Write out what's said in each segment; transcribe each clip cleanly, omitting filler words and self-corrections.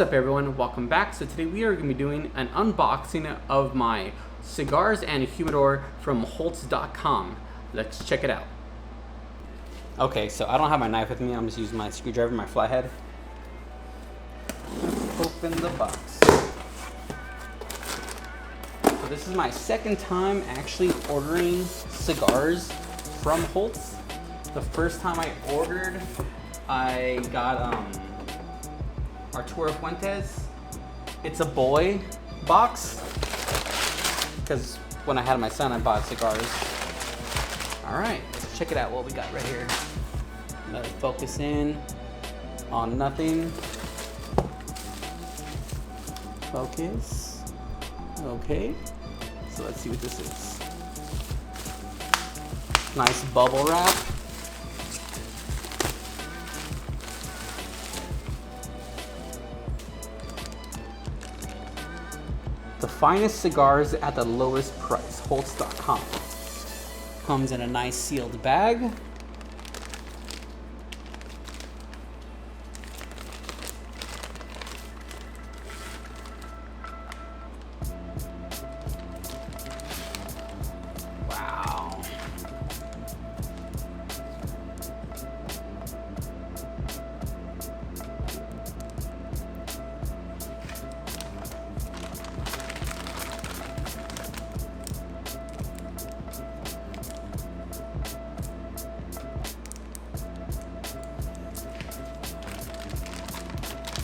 What's up everyone, welcome back. So today we are going to be doing an unboxing of my cigars and humidor from Holts.com. Let's check it out. Okay, so I don't have my knife with me, I'm just using my screwdriver, my flathead. Let's open the box. So this is my second time actually ordering cigars from Holts. The first time I ordered, I got Arturo Fuentes. It's a boy box because when I had my son I bought cigars. Alright, let's check it out what we got right here. Let it focus in on nothing. Focus. Okay, so let's see what this is. Nice bubble wrap. The finest cigars at the lowest price, Holts.com. Comes in a nice sealed bag. Wow.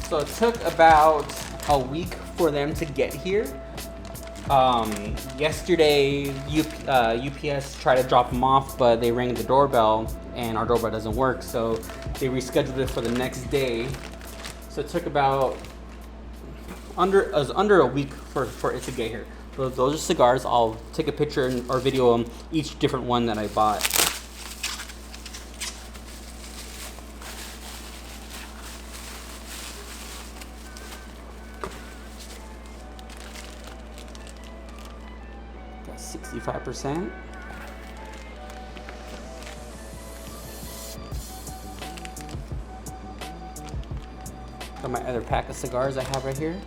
So it took about a week for them to get here. Yesterday, UPS tried to drop them off, but they rang the doorbell, and our doorbell doesn't work, so they rescheduled it for the next day. So it took about under a week for it to get here. So those are cigars. I'll take a picture or video of each different one that I bought. Got 65%. Got my other pack of cigars I have right here.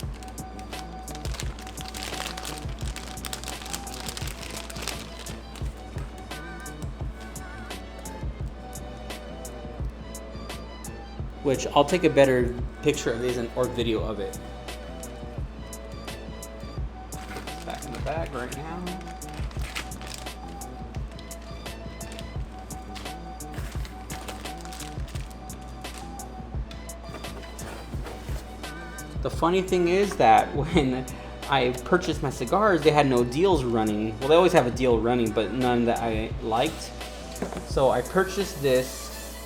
Which I'll take a better picture of this or video of it. Back in the bag right now. The funny thing is that when I purchased my cigars, they had no deals running. Well, they always have a deal running, but none that I liked. So I purchased this,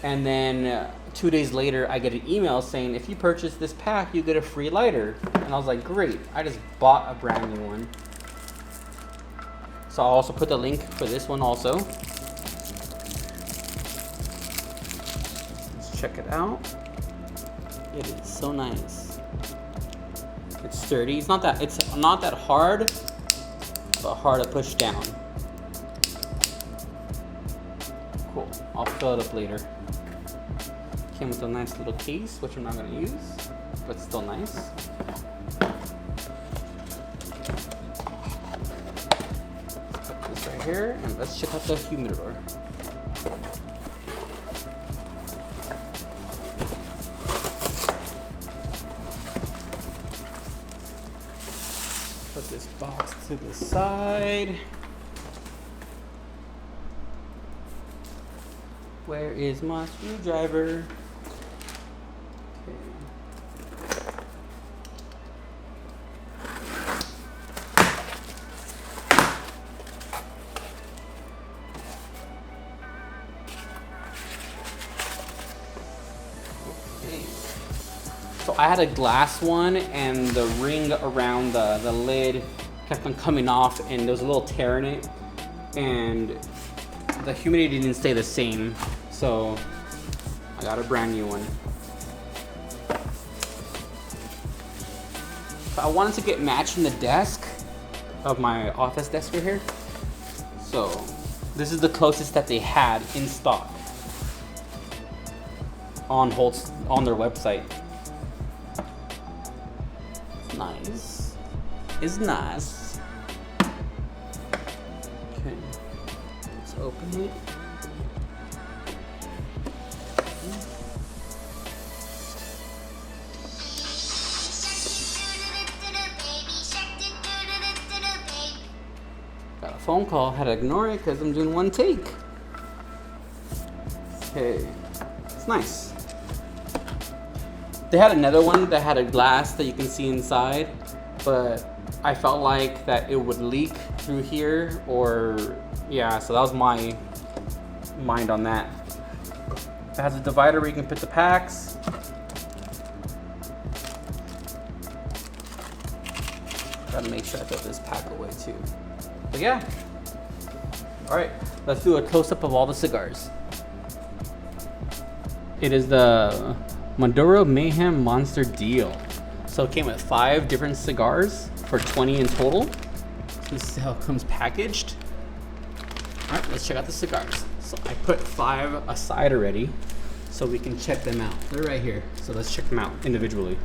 and then 2 days later, I get an email saying, if you purchase this pack, you get a free lighter. And I was like, great, I just bought a brand new one. So I'll also put the link for this one also. Let's check it out. It is so nice. It's sturdy. It's not that hard, but hard to push down. Cool. I'll fill it up later. Came with a nice little case, which I'm not going to use, but still nice. Put this right here, and let's check out the humidor. Put this box to the side. Where is my screwdriver? So I had a glass one, and the ring around the lid kept on coming off, and there was a little tear in it, and the humidity didn't stay the same, so I got a brand new one. So I wanted to get matching the desk of my office desk right here, so this is the closest that they had in stock on Holts on their website. nice. It's nice. Okay, let's open it. Got a phone call, had to ignore it because I'm doing one take. Okay, it's nice. They had another one that had a glass that you can see inside, but I felt like that it would leak through here, or yeah, so that was my mind on that. It has a divider where you can put the packs. Gotta make sure I throw this pack away too. But yeah. All right, let's do a close-up of all the cigars. It is the Maduro Mayhem Monster Deal. So it came with 5 different cigars for 20 in total. So this is how it comes packaged. All right, let's check out the cigars. So I put 5 aside already so we can check them out. They're right here. So let's check them out individually.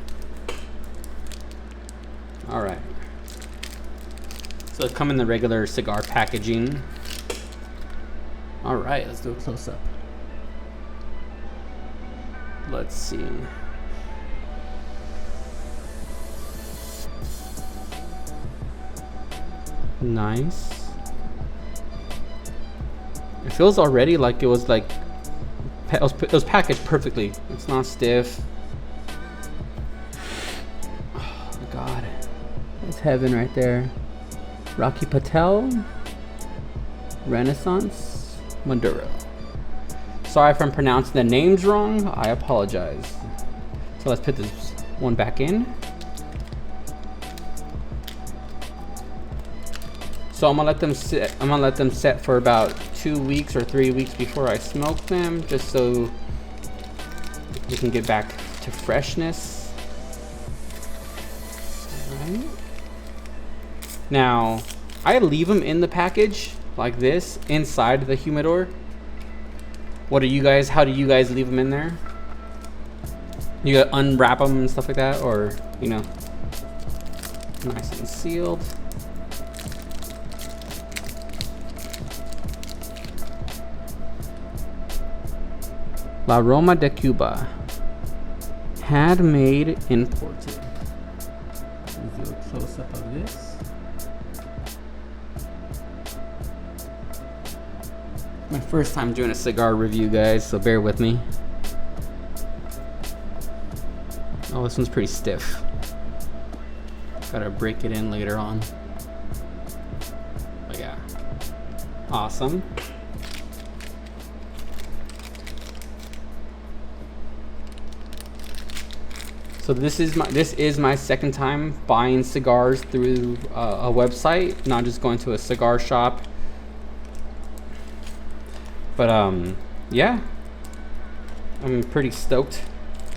All right. So they come in the regular cigar packaging. All right, let's do a close-up. Let's see. Nice. It feels already like it was like it was packaged perfectly. It's not stiff. Oh my God, that's heaven right there. Rocky Patel, Renaissance, Maduro. Sorry if I'm pronouncing the names wrong. I apologize. So let's put this one back in. So I'm gonna let them sit. I'm gonna let them set for about 2 weeks or 3 weeks before I smoke them, just so we can get back to freshness. All right. Now, I leave them in the package like this inside the humidor. What are you guys? How do you guys leave them in there? You gotta unwrap them and stuff like that, or you know, nice and sealed. La Aroma de Cuba, handmade, imported. Let's do a close up of this. My first time doing a cigar review, guys, so bear with me. Oh, this one's pretty stiff. Gotta break it in later on. But yeah, awesome. So this is my second time buying cigars through a website, not just going to a cigar shop. But yeah, I'm pretty stoked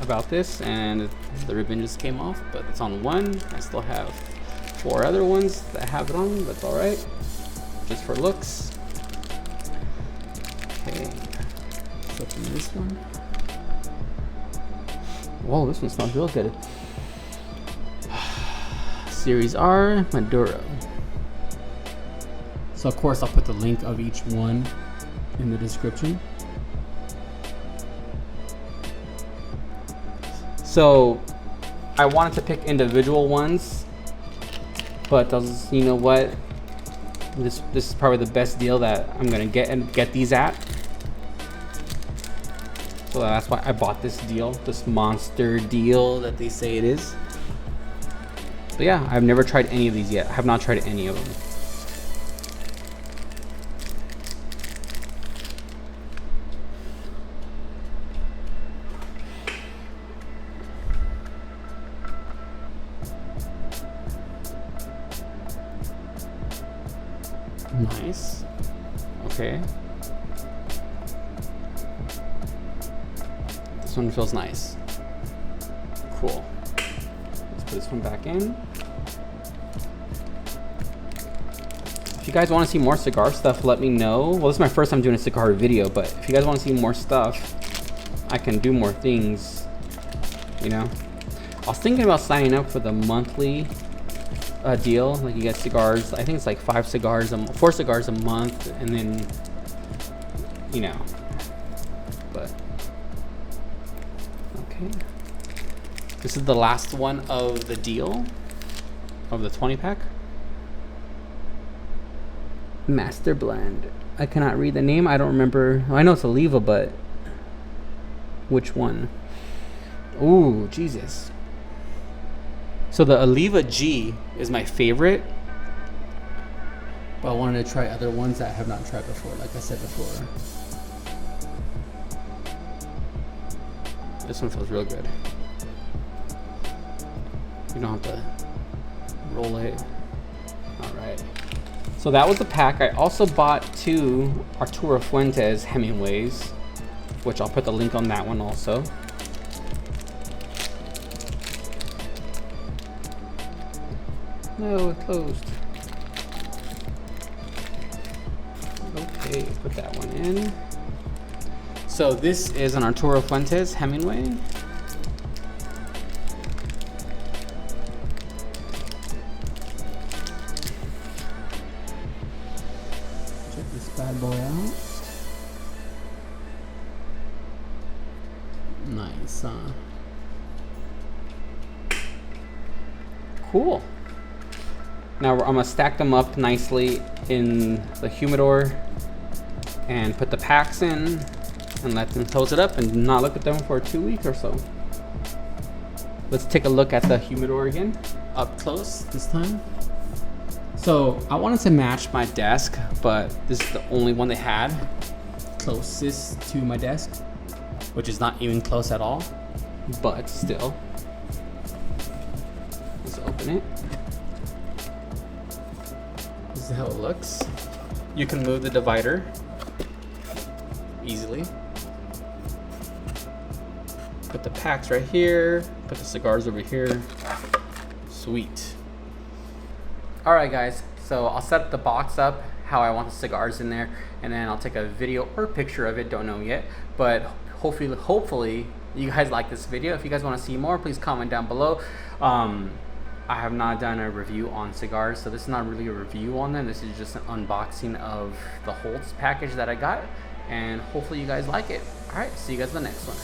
about this, and the ribbon just came off, but it's on one. I still have 4 other ones that have it on, but it's all right, just for looks. Okay, let's open this one. Whoa, this one smells real good. Series R, Maduro. So of course I'll put the link of each one in the description. So I wanted to pick individual ones, but those, you know what? This is probably the best deal that I'm gonna get these at. So that's why I bought this deal, this monster deal that they say it is. But yeah, I've never tried any of these yet. I have not tried any of them. Nice. Okay. This one feels nice. Cool. Let's put this one back in. If you guys want to see more cigar stuff, let me know. Well, this is my first time doing a cigar video, but if you guys want to see more stuff, I can do more things, you know. was thinking about signing up for the monthly deal. Like you get cigars, I think it's like 4 cigars a month, and then, you know, but okay. This is the last one of the deal of the 20 pack. Master Blend. I cannot read the name. I don't remember. I know it's Oliva, but which one? Ooh, Jesus. So the Oliva G is my favorite, but I wanted to try other ones that I have not tried before, like I said before. This one feels real good. You don't have to roll it. All right. So that was the pack. I also bought 2 Arturo Fuentes Hemingways, which I'll put the link on that one also. No, it closed. Okay, put that one in. So this is an Arturo Fuentes Hemingway. Check this bad boy out. Nice, huh? Cool. Now I'm gonna stack them up nicely in the humidor and put the packs in and let them close it up and not look at them for 2 weeks or so. Let's take a look at the humidor again, up close this time. So I wanted to match my desk, but this is the only one they had closest to my desk, which is not even close at all, but still. Let's open it. This is how it looks. You can move the divider easily. Put the packs right here, put the cigars over here. Sweet. All right guys, so I'll set the box up how I want the cigars in there, and then I'll take a video or picture of it, don't know yet, but hopefully you guys like this video. If you guys want to see more, please comment down below. I have not done a review on cigars, so this is not really a review on them. This is just an unboxing of the Holts package that I got, and hopefully you guys like it. All right, see you guys in the next one.